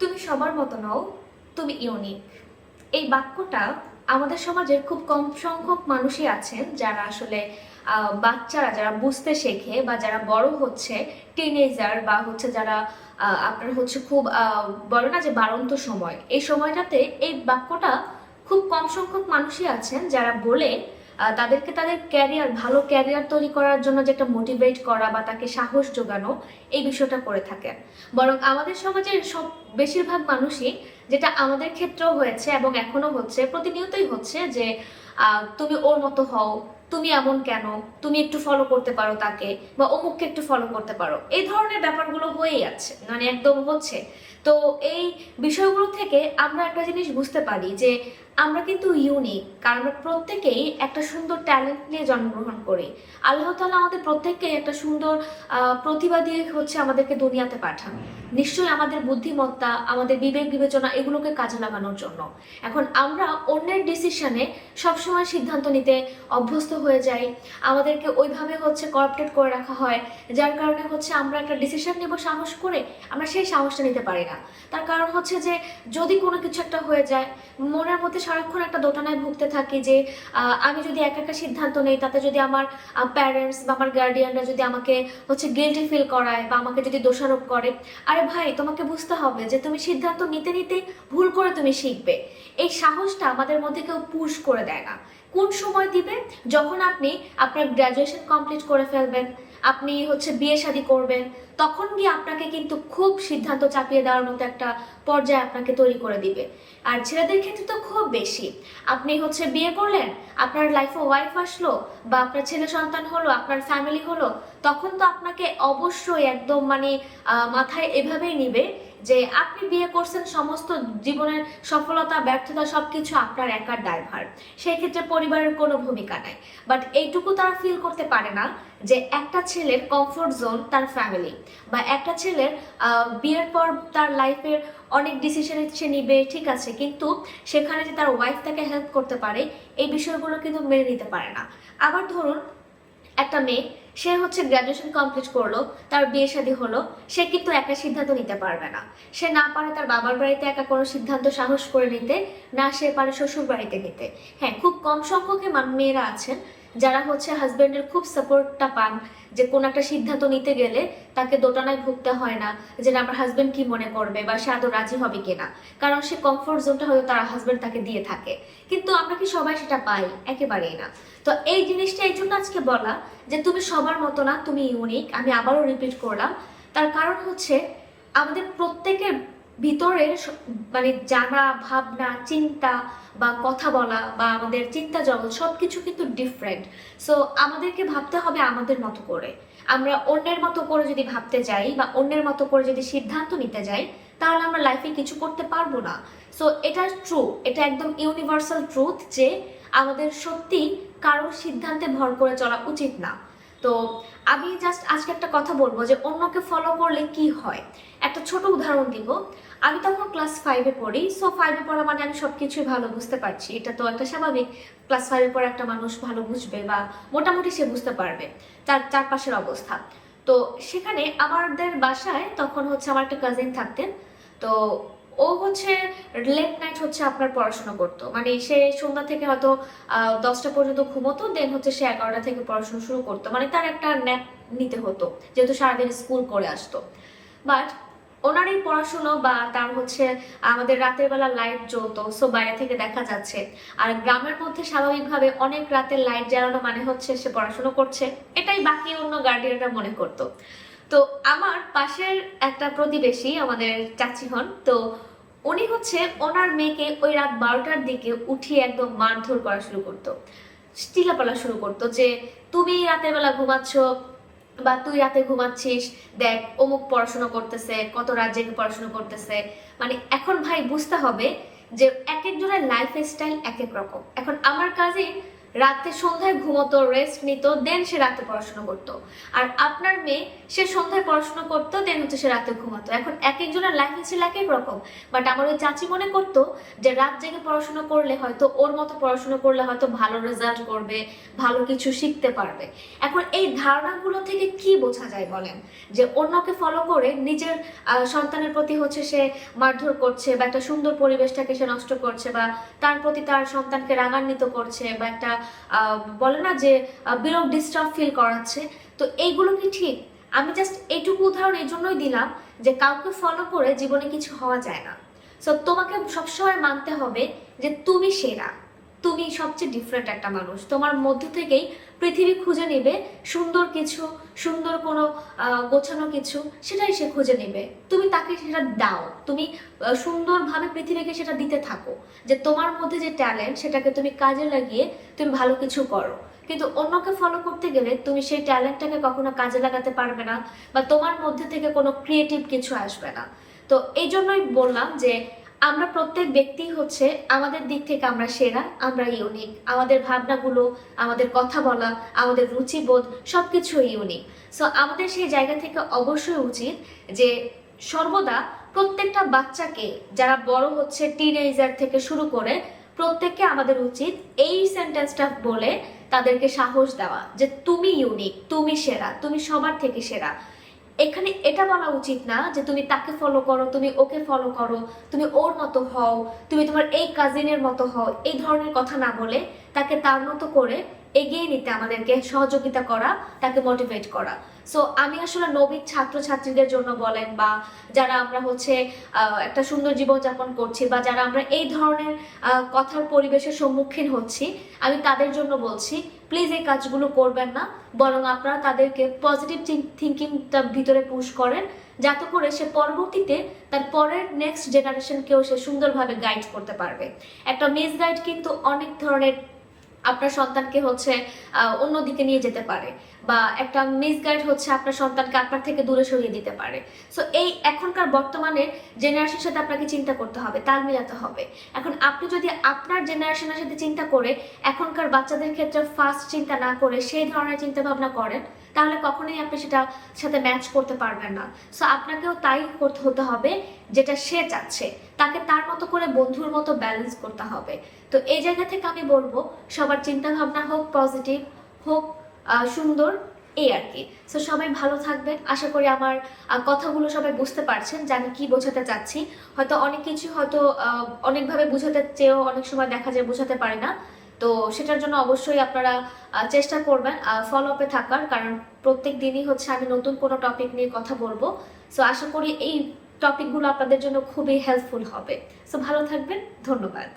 তুমি সবার মতো নও, তুমি ইউনিক। এই বাক্যটা আমাদের সমাজের খুব কম সংখ্যক মানুষই আছেন যারা আসলে বাচ্চারা যারা বুঝতে শেখে বা যারা বড় হচ্ছে, টিনেজার বা হচ্ছে যারা আপনার হচ্ছে খুব বলে না যে বাড়ন্ত সময়, এই সময়টাতে এই বাক্যটা খুব কম সংখ্যক মানুষই আছেন যারা বলে তাদেরকে তাদের ক্যারিয়ার, ভালো ক্যারিয়ার তৈরি করার জন্য যে একটা মোটিভেট করা বা তাকে সাহস যোগানো, এই বিষয়টা করে থাকেন। বরং আমাদের সমাজের সব বেশিরভাগ মানুষই, যেটা আমাদের ক্ষেত্রেও হয়েছে এবং এখনো হচ্ছে, প্রতিনিয়তই হচ্ছে যে তুমি ওর মতো হও, তুমি এমন কেন, তুমি একটু ফলো করতে পারো তাকে, বা অমুককে একটু ফলো করতে পারো, এই ধরনের ব্যাপারগুলো হয়েই আছে, মানে একদম হচ্ছে। তো এই বিষয়গুলো থেকে আমরা একটা জিনিস বুঝতে পারি যে আমরা কিন্তু ইউনিক, কারণ আমরা প্রত্যেকেই একটা সুন্দর ট্যালেন্ট নিয়ে জন্মগ্রহণ করি। আল্লাহ তাআলা আমাদের প্রত্যেককে একটা সুন্দর প্রতিভা দিয়ে হচ্ছে আমাদেরকে দুনিয়াতে পাঠান, নিশ্চয়ই আমাদের বুদ্ধিমত্তা, আমাদের বিবেক বিবেচনা এগুলোকে কাজে লাগানোর জন্য। এখন আমরা অন্যের ডিসিশনে সবসময় সিদ্ধান্ত নিতে অভ্যস্ত হয়ে যাই, আমাদেরকে ওইভাবে হচ্ছে করাপ্টেড করে রাখা হয়, যার কারণে হচ্ছে আমরা একটা ডিসিশন নেব সাহস করে, আমরা সেই সাহসটা নিতে পারি না। তার কারণ হচ্ছে যে যদি কোনো কিছু একটা হয়ে যায়, মনের মধ্যে সারাক্ষণ একটা দোটানায় ভুগতে থাকি যে আমি যদি একা একা সিদ্ধান্ত নেই, তাতে যদি আমার প্যারেন্টস বা আমার গার্ডিয়ানরা যদি আমাকে হচ্ছে গিল্টি ফিল করায় বা আমাকে যদি দোষারোপ করে। আরে ভাই, তোমাকে বুঝতে হবে যে তুমি সিদ্ধান্ত নিতে নিতে ভুল করে তুমি শিখবে। এই সাহসটা আমাদের মধ্যে কেউ পুশ করে দেয় না। কোন সময় দিবে? যখন আপনি আপনার গ্র্যাজুয়েশন কমপ্লিট করে ফেলবেন, আপনি হচ্ছে বিয়ে শাদী করবেন, তখন গিয়ে আপনাকে কিন্তু খুব সিদ্ধান্ত চাপিয়ে দেওয়ার মতো একটা পর্যায়ে আপনাকে তৈরি করে দিবে। আর ছেলেদের ক্ষেত্রে তো খুব বেশি। আপনি হচ্ছে বিয়ে করলেন, আপনার লাইফে ওয়াইফ আসলো বা আপনার ছেলে সন্তান হলো, আপনার ফ্যামিলি হলো, তখন তো আপনাকে অবশ্যই একদম মানে মাথায় এভাবেই নিবে যে আপনি বিয়ে করছেন, সমস্ত জীবনের সফলতা ব্যর্থতা সবকিছু আপনার একার দায়ভার, সেই ক্ষেত্রে পরিবারের কোনো ভূমিকা নাই। বাট এইটুকু তারা ফিল করতে পারে না যে একটা ছেলের কমফোর্ট জোন তার ফ্যামিলি, বা একটা ছেলের বিয়ের পর তার লাইফের অনেক ডিসিশন সে নিবে, ঠিক আছে, কিন্তু সেখানে যে তার ওয়াইফ তাকে হেল্প করতে পারে, এই বিষয়গুলো কিন্তু মেনে নিতে পারে না। আবার ধরুন একটা মেয়ে, সে হচ্ছে গ্র্যাজুয়েশন কমপ্লিট করলো, তার বিয়ে শাদী হলো, সে কিন্তু একা সিদ্ধান্ত নিতে পারবে না। সে না পারে তার বাবার বাড়িতে একা কোনো সিদ্ধান্ত সাহস করে নিতে, না সে পারে শ্বশুর বাড়িতে নিতে। হ্যাঁ, খুব কম সংখ্যক মেয়েরা আছেন যারা হচ্ছে হাজবেন্ডের খুব সাপোর্টটা পান, যে কোনো একটা সিদ্ধান্ত নিতে গেলে তাকে দোটানায় ভুগতে হয় না যে আমার হাজবেন্ড কি মনে করবে বা সে আদৌ রাজি হবে কিনা, কারণ সে কমফোর্ট জোনটা হয়তো তার হাজবেন্ড তাকে দিয়ে থাকে। কিন্তু আমরা কি সবাই সেটা পাই? একেবারেই না। তো এই জিনিসটা এই জন্য আজকে বলা যে তুমি সবার মতো না, তুমি ইউনিক। আমি আবারও রিপিট করলাম, তার কারণ হচ্ছে আমাদের প্রত্যেকের ভিতরের মানে জানা, ভাবনা, চিন্তা বা কথা বলা বা আমাদের চিন্তা জগৎ সবকিছু কিন্তু ডিফারেন্ট। সো আমাদেরকে ভাবতে হবে আমাদের মতো করে। আমরা অন্যের মতো করে যদি ভাবতে যাই বা অন্যের মতো করে যদি সিদ্ধান্ত নিতে যাই, তাহলে আমরা লাইফে কিছু করতে পারবো না। সো এটা ট্রু, এটা একদম ইউনিভার্সাল ট্রুথ যে আমাদের সত্যি কারোর সিদ্ধান্তে ভর করে চলা উচিত না। তো আমি জাস্ট আজকে একটা কথা বলবো যে অন্যকে ফলো করলে কি হয়। একটা ছোট উদাহরণ দিব। আমি তখন ক্লাস 5-এ পড়ি। সো 5-এ পড়া মানে আমি সবকিছুই ভালো বুঝতে পারছি, এটা তো একটা স্বাভাবিক। ক্লাস 5-এ পড়া একটা মানুষ ভালো বুঝবে বা মোটামুটি সে বুঝতে পারবে তার চারপাশের অবস্থা। তো সেখানে আমাদের বাসায় তখন হচ্ছে আমার একটা কাজিন থাকতেন। তো ও হচ্ছে লেট নাইট হচ্ছে আপনার পড়াশোনা করতো, মানে সে সন্ধ্যা থেকে হয়তো 10টা পর্যন্ত ঘুমোতো, দেন হচ্ছে সে 11টা থেকে পড়াশোনা শুরু করতো, মানে তার একটা ন্যাপ নিতে হতো যেহেতু সারাদিন স্কুল করে আসতো। বাট ওনার এই পড়াশুনো বা তার হচ্ছে আমাদের রাতের বেলা লাইট জ্বলতো, সো বাইরে থেকে দেখা যাচ্ছে। আর গ্রামের মধ্যে স্বাভাবিকভাবে অনেক রাতে লাইট জ্বালানো মানে হচ্ছে সে পড়াশুনো করছে, এটাই বাকি অন্য গার্ডিয়ানরা মনে করতো। তো আমার পাশের একটা প্রতিবেশী, আমাদের চাচি হন, তো উনি হচ্ছে ওনার মেয়েকে ওই রাত 12টার দিকে উঠিয়ে একদম মারধর করা শুরু করতো, চিল্লাপালা শুরু করতো যে তুমি রাতের বেলা ঘুমাচ্ছ বা তুই রাতে ঘুমাচ্ছিস, দেখ অমুক পড়াশোনা করতেছে, কত রাত জেগে পড়াশোনা করতেছে। মানে এখন ভাই বুঝতে হবে যে এক একজনের লাইফ স্টাইল এক এক রকম। এখন আমার কাজিন রাতে সন্ধ্যায় ঘুমোতো, রেস্ট নিত, দেন সে রাতে পড়াশোনা করতো। আর আপনার মেয়ে, সে সন্ধ্যায় পড়াশোনা করতো, দেন হচ্ছে সে রাতে ঘুমাতো। এখন এক একজনের লাইফ ছিল এক এক রকম, বাট আমার ওই চাচি মনে করতো যে রাত জেগে পড়াশোনা করলে হয়তো ওর মতো পড়াশোনা করলে হয়তো ভালো রেজাল্ট করবে, ভালো কিছু শিখতে পারবে। এখন এই ধারণাগুলো থেকে কি বোঝা যায় বলেন? যে অন্যকে ফলো করে নিজের সন্তানের প্রতি হচ্ছে সে মারধর করছে, বা একটা সুন্দর পরিবেশটাকে সে নষ্ট করছে, বা তার প্রতি তার সন্তানকে রাগান্বিত করছে, বা একটা বলে না যে বিরূপ ডিস্টার্ব ফিল করাচ্ছে। তো এইগুলো কি ঠিক? আমি জাস্ট এইটুকু উদাহরণ এই জন্যই দিলাম যে কাউকে ফলো করে জীবনে কিছু হওয়া যায় না। সো তোমাকে সবসময় মানতে হবে যে তুমি সেরা, তুমি সবচেয়ে ডিফারেন্ট একটা মানুষ। তোমার মধ্য থেকেই পৃথিবী খুঁজে নেবে সুন্দর কিছু, সুন্দর কোনো গোছানো কিছু, সেটাই সে খুঁজে নেবে। তুমি তাকে সেটা দাও, তুমি সুন্দরভাবে পৃথিবীকে সেটা দিতে থাকো, যে তোমার মধ্যে যে ট্যালেন্ট সেটাকে তুমি কাজে লাগিয়ে তুমি ভালো কিছু করো। কিন্তু অন্যকে ফলো করতে গেলে তুমি সেই ট্যালেন্টটাকে কখনো কাজে লাগাতে পারবে না, বা তোমার মধ্যে থেকে কোনো ক্রিয়েটিভ কিছু আসবে না। তো এই জন্যই বললাম যে আমরা প্রত্যেক ব্যক্তি হচ্ছে আমাদের দিক থেকে আমরা সেরা, আমরা ইউনিক। আমাদের ভাবনাগুলো, আমাদের কথা বলা, আমাদের রুচিবোধ সবকিছু ইউনিক। সো আমাদের সেই জায়গা থেকে অবশ্যই উচিত যে সর্বদা প্রত্যেকটা বাচ্চাকে, যারা বড় হচ্ছে টিনেজার থেকে শুরু করে, প্রত্যেককে আমাদের উচিত এই সেন্টেন্সটা বলে তাদেরকে সাহস দেওয়া যে তুমি ইউনিক, তুমি সেরা, তুমি সবার থেকে সেরা। এখানে এটা বলা উচিত না যে তুমি তাকে ফলো করো, তুমি ওকে ফলো করো, তুমি ওর মতো হও, তুমি তোমার এই কাজিনের মতো হও, এই ধরনের কথা না বলে তাকে তার মতো করে এগিয়ে নিতে আমাদেরকে সহযোগিতা করা, তাকে মোটিভেট করা। সো আমি আসলে নবীন ছাত্রছাত্রীদের জন্য বলেন, বা যারা আমরা হচ্ছে একটা সুন্দর জীবনযাপন করছি, বা যারা আমরা এই ধরনের কথার পরিবেশের সম্মুখীন হচ্ছি, আমি তাদের জন্য বলছি প্লিজ এই কাজগুলো করবেন না, বরং আপনারা তাদেরকে পজিটিভ থিঙ্কিংটা ভিতরে পুশ করেন, যাতে করে সে পরবর্তীতে তার পরের নেক্সট জেনারেশনকেও সে সুন্দরভাবে গাইড করতে পারবে। একটা মিস গাইড কিন্তু অনেক ধরনের আপনার সন্তানকে হচ্ছে অন্যদিকে নিয়ে যেতে পারে, বা একটা মিসগাইড হচ্ছে আপনার সন্তানকে আপনার থেকে দূরে সরিয়ে দিতে পারে। সো এই এখনকার বর্তমানে জেনারেশনের সাথে আপনাকে চিন্তা করতে হবে, তাল মিলাতে হবে। এখন আপনি যদি আপনার জেনারেশনের সাথে চিন্তা করে এখনকার বাচ্চাদের ক্ষেত্রে ফার্স্ট চিন্তা না করে সেই ধরনের চিন্তা ভাবনা করেন, তাহলে কখনোই আপনি সেটা সাথে ম্যাচ করতে পারবেন না। সো আপনাকেও তাই করতে হতে হবে যেটা সে চাচ্ছে, তাকে তার মতো করে বন্ধুর মতো ব্যালেন্স করতে হবে। তো এই জায়গা থেকে আমি বলবো সবার চিন্তা ভাবনা হোক পজিটিভ, হোক সুন্দর, এই আর কি। সো সবাই ভালো থাকবেন। আশা করি আমার কথাগুলো সবাই বুঝতে পারছেন যে আমি কি বোঝাতে চাচ্ছি। হয়তো অনেক কিছু হয়তো অনেকভাবে বোঝাতে চেয়েও অনেক সময় দেখা যায় বোঝাতে পারি না। তো সেটার জন্য অবশ্যই আপনারা চেষ্টা করবেন ফলো আপে থাকার, কারণ প্রত্যেক দিনই হচ্ছে আমি নতুন কোনো টপিক নিয়ে কথা বলবো। সো আশা করি এই টপিকগুলো আপনাদের জন্য খুবই হেল্পফুল হবে। সো ভালো থাকবেন, ধন্যবাদ।